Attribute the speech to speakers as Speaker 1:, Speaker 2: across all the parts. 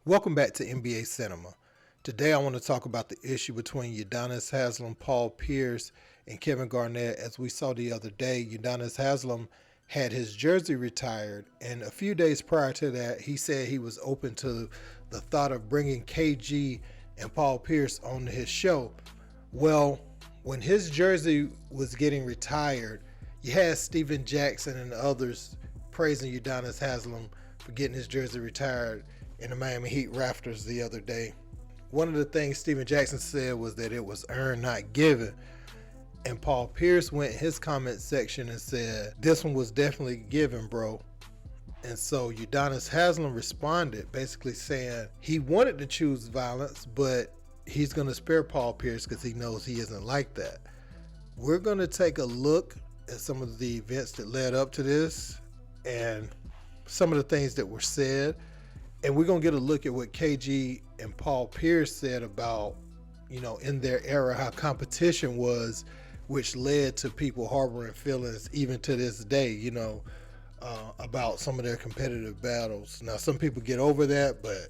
Speaker 1: Welcome back to NBA Cinema. Today I want to talk about the issue between Udonis Haslem, Paul Pierce, and Kevin Garnett. As we saw the other day, Udonis Haslem had his jersey retired, and a few days prior to that, he said he was open to the thought of bringing KG and Paul Pierce on his show. Well, when his jersey was getting retired, you had Steven Jackson and others praising Udonis Haslem for getting his jersey retired in the Miami Heat rafters the other day. One of the things Steven Jackson said was that it was earned, not given. And Paul Pierce went in his comment section and said, this one was definitely given, bro. And so Udonis Haslem responded basically saying he wanted to choose violence, but he's going to spare Paul Pierce because he knows he isn't like that. We're going to take a look at some of the events that led up to this and some of the things that were said. And we're going to get a look at what KG and Paul Pierce said about, in their era, how competition was, which led to people harboring feelings even to this day, about some of their competitive battles. Now, some people get over that, but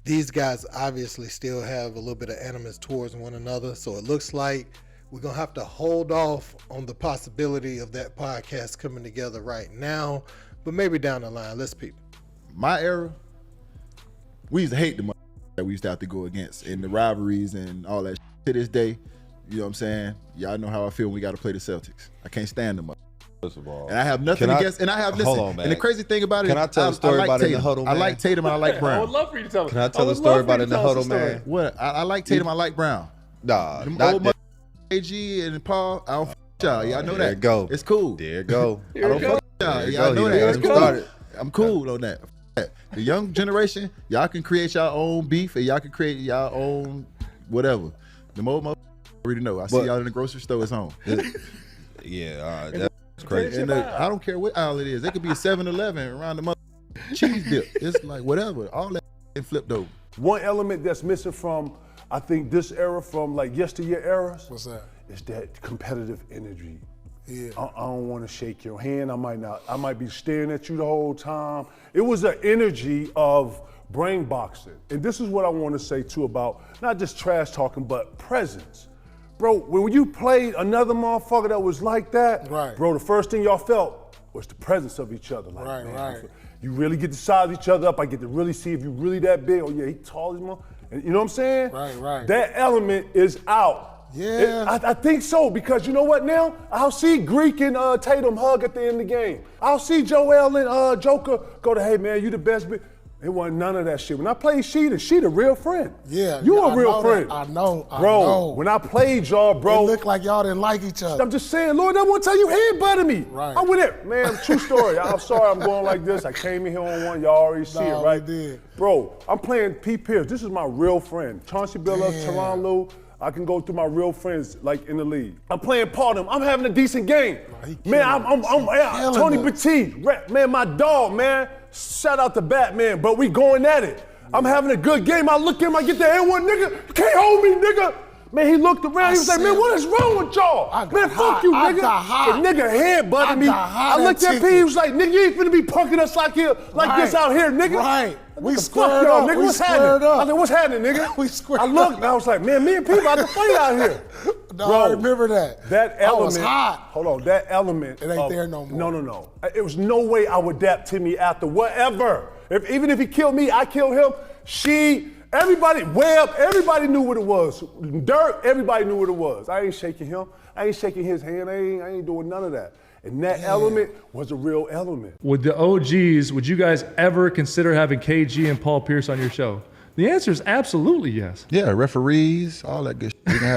Speaker 1: these guys obviously still have a little bit of animus towards one another. So it looks like we're going to have to hold off on the possibility of that podcast coming together right now, but maybe down the line. Let's peep.
Speaker 2: My era, we used to hate the mother that we used to have to go against and the rivalries and all that shit. To this day, you know what I'm saying? Y'all know how I feel when we got to play the Celtics. I can't stand them.
Speaker 3: First of all,
Speaker 2: and I have nothing against. And I have listen.
Speaker 3: Hold on, man.
Speaker 2: And the crazy thing about it,
Speaker 3: can I tell a story about it in the huddle, man?
Speaker 2: I like Tatum and I like Brown.
Speaker 4: I would love for you to tell me.
Speaker 3: Can I tell a story about it in the huddle, man?
Speaker 2: What? I like Tatum. I like Brown.
Speaker 3: Nah,
Speaker 2: them
Speaker 3: not
Speaker 2: old
Speaker 3: that.
Speaker 2: AG and Paul. I don't y'all. Y'all know that.
Speaker 3: There it go.
Speaker 2: It's cool.
Speaker 3: There it go.
Speaker 2: I don't fuck y'all. Y'all know that. It's cool. I'm cool on that. The young generation, y'all can create y'all own beef and y'all can create y'all own whatever. The old motherfuckers already know. I see y'all in the grocery store. It's home.
Speaker 3: Yeah, that's crazy.
Speaker 2: And I don't care what aisle it is. It could be a 7-Eleven around the mother cheese dip. It's like whatever. All that flipped over.
Speaker 5: One element that's missing from, I think, this era, from like yesteryear eras.
Speaker 4: What's that?
Speaker 5: Is that competitive energy.
Speaker 4: Yeah.
Speaker 5: I don't want to shake your hand. I might be staring at you the whole time. It was an energy of brain boxing. And this is what I want to say too about not just trash talking, but presence. Bro, when you played another motherfucker that was like that,
Speaker 4: right,
Speaker 5: bro, the first thing y'all felt was the presence of each other. Like,
Speaker 4: right,
Speaker 5: man,
Speaker 4: right.
Speaker 5: You really get to size each other up. I get to really see if you really that big. Oh yeah, he tall as mother. And you know what I'm saying?
Speaker 4: Right, right.
Speaker 5: That element is out.
Speaker 4: Yeah.
Speaker 5: I think so, because you know what now? I'll see Greek and Tatum hug at the end of the game. I'll see Joel and Joker go to, hey man, you the best. It wasn't none of that shit. When I played she the real friend.
Speaker 4: Yeah.
Speaker 5: You a real friend.
Speaker 4: I know.
Speaker 5: Bro, when I played y'all, bro.
Speaker 4: It looked like y'all didn't like each other.
Speaker 5: I'm just saying, Lord, that one time you headbutted me.
Speaker 4: Right.
Speaker 5: I went there. Man, true story. I'm sorry I'm going like this. I came in here on one. Y'all already see it, right?
Speaker 4: We did.
Speaker 5: Bro, I'm playing P. Pierce. This is my real friend. Chauncey Billups, Teron Lue. I can go through my real friends like in the league. I'm playing Paul. I'm having a decent game. Man, I'm Tony Petit. Man, my dog, man. Shout out to Batman, but we going at it. I'm having a good game. I look at him, I get the N1, nigga. You can't hold me, nigga. Man, he looked around. He was like, man, what is wrong with y'all? Man, fuck you, nigga. The nigga head butted me. I looked at P. He was like, nigga, you ain't finna be punking us like this out here, nigga.
Speaker 4: Right.
Speaker 5: We squared up. Nigga, what's happening? I said, what's happening, nigga?
Speaker 4: We squared
Speaker 5: up. I looked and I was like, man, me and P about to fight out here.
Speaker 4: No,
Speaker 5: Bro,
Speaker 4: I remember that.
Speaker 5: That element.
Speaker 4: I was hot.
Speaker 5: Hold on, that element.
Speaker 4: It ain't there no more.
Speaker 5: No. It was no way I would dap Timmy after whatever. Even if he killed me, I killed him. Everybody, Webb, everybody knew what it was. Dirk, everybody knew what it was. I ain't shaking him. I ain't shaking his hand. I ain't doing none of that. And that element was a real element.
Speaker 6: With the OGs, would you guys ever consider having KG and Paul Pierce on your show? The answer is absolutely yes.
Speaker 2: Yeah, referees, all that good shit. We can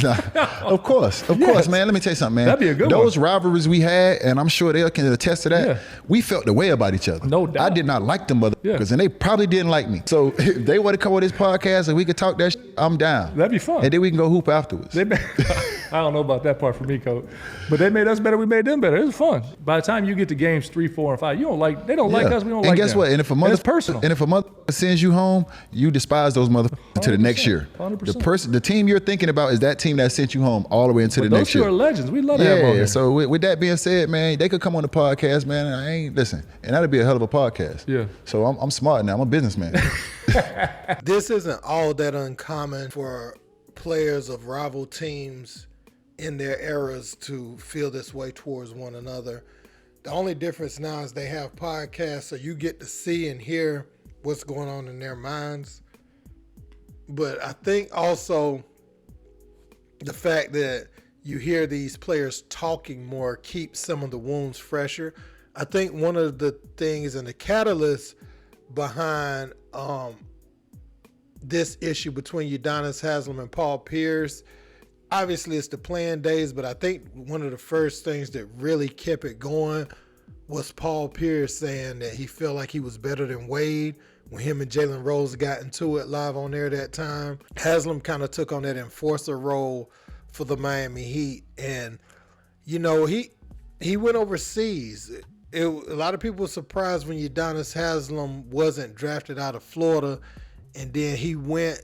Speaker 2: have, of course, man. Let me tell you something, man.
Speaker 6: That'd be a good
Speaker 2: Those
Speaker 6: one.
Speaker 2: rivalries we had, and I'm sure they can attest to that,
Speaker 6: Yeah.
Speaker 2: we felt the way about each other.
Speaker 6: No doubt.
Speaker 2: I did not like them motherfuckers, and they probably didn't like me. So if they want to come on this podcast and we could talk that shit, I'm down.
Speaker 6: That'd be fun.
Speaker 2: And then we can go hoop afterwards.
Speaker 6: I don't know about that part for me, Coach. But they made us better. We made them better. It was fun. By the time you get to games 3, 4, and 5, they don't like us. We don't like them.
Speaker 2: And guess what? And if a mother,
Speaker 6: it's personal.
Speaker 2: And if a mother sends you home, you despise those motherfuckers to the next year.
Speaker 6: 100%.
Speaker 2: The team you're thinking about is that team that sent you home all the way into the next year.
Speaker 6: Those two are legends. We love to have them on here.
Speaker 2: So with that being said, man, they could come on the podcast, man. And listen, and that'd be a hell of a podcast.
Speaker 6: Yeah.
Speaker 2: So I'm smart now. I'm a businessman.
Speaker 1: This isn't all that uncommon for players of rival teams in their eras to feel this way towards one another. The only difference now is they have podcasts, so you get to see and hear what's going on in their minds. But I think also the fact that you hear these players talking more keeps some of the wounds fresher. I think one of the things and the catalyst behind this issue between Udonis Haslem and Paul Pierce, obviously it's the playing days, but I think one of the first things that really kept it going was Paul Pierce saying that he felt like he was better than Wade when him and Jalen Rose got into it live on there that time. Haslem kind of took on that enforcer role for the Miami Heat, and you know, he went overseas. A lot of people were surprised when Udonis Haslem wasn't drafted out of Florida, and then he went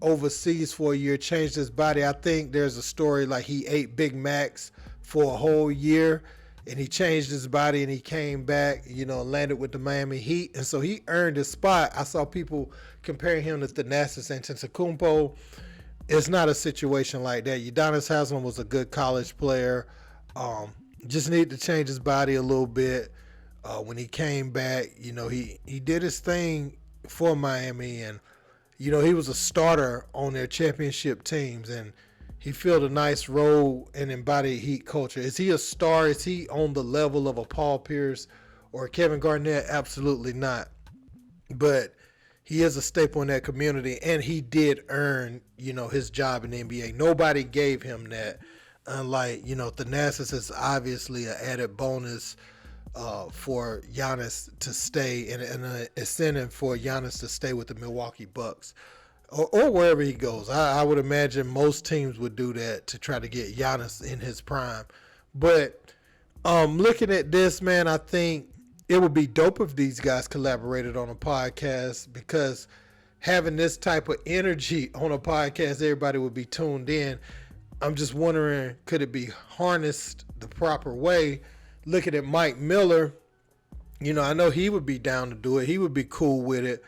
Speaker 1: overseas for a year, changed his body. I think there's a story like he ate Big Macs for a whole year, and he changed his body, and he came back, you know, landed with the Miami Heat, and so he earned his spot. I saw people comparing him to Thanasis Antetokounmpo. It's not a situation like that. Udonis Haslem was a good college player. Just needed to change his body a little bit. When he came back, you know, he did his thing for Miami, and you know, he was a starter on their championship teams, and he filled a nice role and embodied Heat culture. Is he a star? Is he on the level of a Paul Pierce or Kevin Garnett? Absolutely not. But he is a staple in that community, and he did earn, you know, his job in the NBA. Nobody gave him that. Unlike, you know, Thanasis is obviously an added bonus for Giannis to stay, and an incentive for Giannis to stay with the Milwaukee Bucks or wherever he goes. I would imagine most teams would do that to try to get Giannis in his prime. But looking at this, man, I think it would be dope if these guys collaborated on a podcast, because having this type of energy on a podcast, everybody would be tuned in. I'm just wondering, could it be harnessed the proper way? Looking at Mike Miller, you know, I know he would be down to do it. He would be cool with it.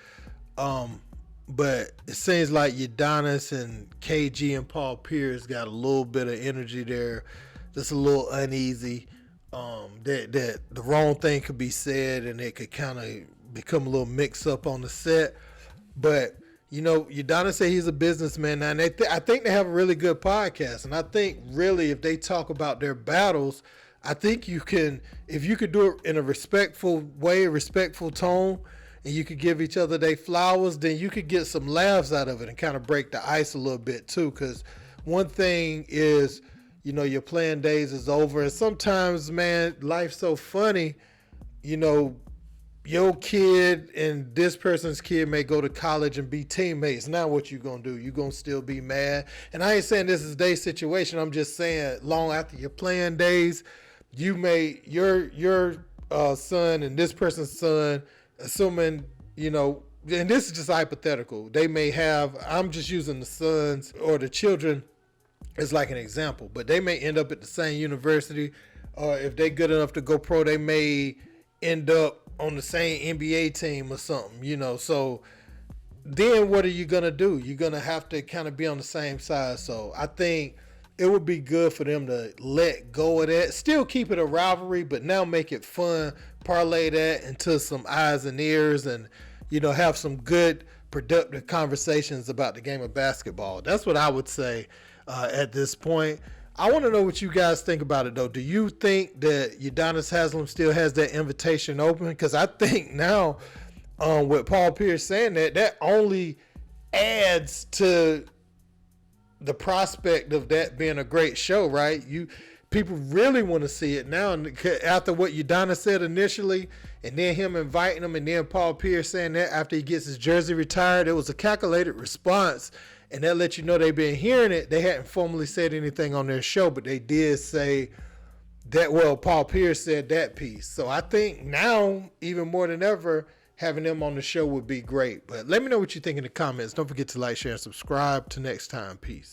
Speaker 1: But it seems like Udonis and KG and Paul Pierce got a little bit of energy there, just a little uneasy. That the wrong thing could be said, and it could kind of become a little mix up on the set. But you know, Udonis said he's a businessman now, and I think they have a really good podcast. And I think really, if they talk about their battles, I think you can, if you could do it in a respectful way, a respectful tone, and you could give each other their flowers, then you could get some laughs out of it and kind of break the ice a little bit too. Because one thing is, you know, your playing days is over, and sometimes, man, life's so funny. You know, your kid and this person's kid may go to college and be teammates. Now what you gonna do? You gonna still be mad? And I ain't saying this is their situation. I'm just saying long after your playing days, you may, your son and this person's son, assuming, you know, and this is just hypothetical, they may have, I'm just using the sons or the children as like an example, but they may end up at the same university, or if they good enough to go pro, they may end up on the same NBA team or something, you know. So then what are you going to do? You're going to have to kind of be on the same side. So I think it would be good for them to let go of that. Still keep it a rivalry, but now make it fun. Parlay that into some eyes and ears, and, you know, have some good, productive conversations about the game of basketball. That's what I would say at this point. I want to know what you guys think about it, though. Do you think that Udonis Haslem still has that invitation open? Because I think now, with Paul Pierce saying that only adds to the prospect of that being a great show, right? People really want to see it now. And after what Udonis said initially, and then him inviting him, and then Paul Pierce saying that after he gets his jersey retired, it was a calculated response. And that let you know they've been hearing it. They hadn't formally said anything on their show, but they did say that, well, Paul Pierce said that piece. So I think now, even more than ever, having them on the show would be great. But let me know what you think in the comments. Don't forget to like, share, and subscribe. Till next time. Peace.